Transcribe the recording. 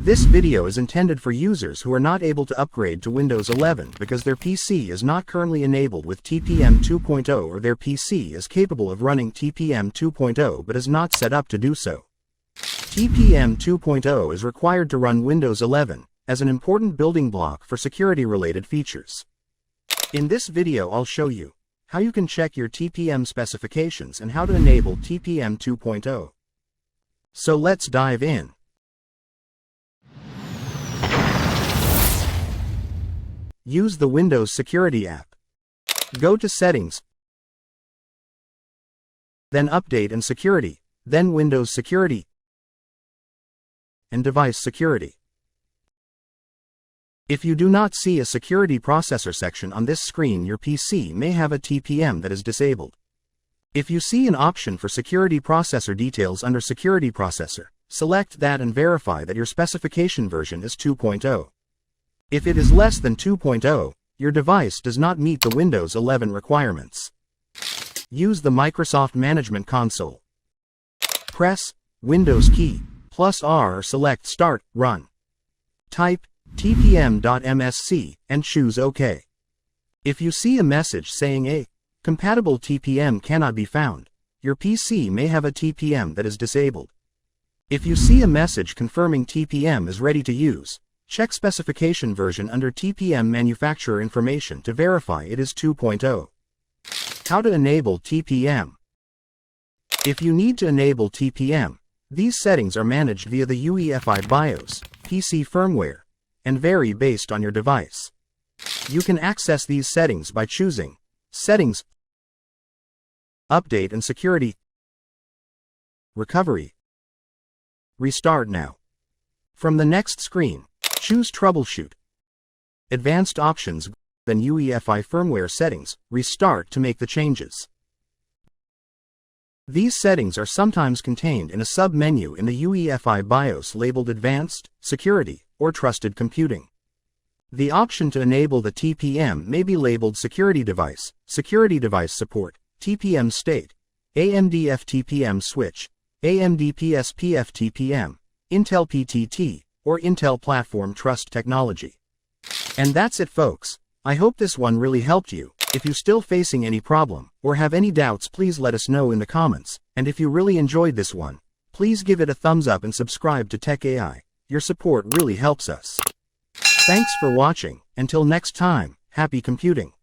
This video is intended for users who are not able to upgrade to Windows 11 because their PC is not currently enabled with TPM 2.0 or their PC is capable of running TPM 2.0 but is not set up to do so. TPM 2.0 is required to run Windows 11 as an important building block for security-related features. In this video I'll show you how you can check your TPM specifications and how to enable TPM 2.0. So let's dive in. Use the Windows Security app. Go to Settings, then Update and Security, then Windows Security, and Device Security. If you do not see a Security Processor section on this screen, your PC may have a TPM that is disabled. If you see an option for Security Processor details under Security Processor, select that and verify that your specification version is 2.0. If it is less than 2.0, your device does not meet the Windows 11 requirements. Use the Microsoft Management Console. Press Windows key +R or select Start, Run. Type tpm.msc and choose OK. If you see a message saying a compatible TPM cannot be found, your PC may have a TPM that is disabled. If you see a message confirming TPM is ready to use, check specification version under TPM manufacturer information to verify it is 2.0. How to enable TPM. If you need to enable TPM, these settings are managed via the UEFI BIOS, PC firmware, and vary based on your device. You can access these settings by choosing Settings, Update and Security, Recovery, Restart Now. From the next screen, choose Troubleshoot, Advanced Options, then UEFI Firmware Settings, Restart to make the changes. These settings are sometimes contained in a sub-menu in the UEFI BIOS labeled Advanced, Security, or Trusted Computing. The option to enable the TPM may be labeled Security Device Support, TPM State, AMD FTPM Switch, AMD PSPF TPM, Intel PTT, or Intel Platform Trust Technology. And that's it, folks. I hope this one really helped you. If you're still facing any problem or have any doubts, please let us know in the comments. And if you really enjoyed this one, please give it a thumbs up and subscribe to Tech AI. Your support really helps us. Thanks for watching. Until next time, happy computing.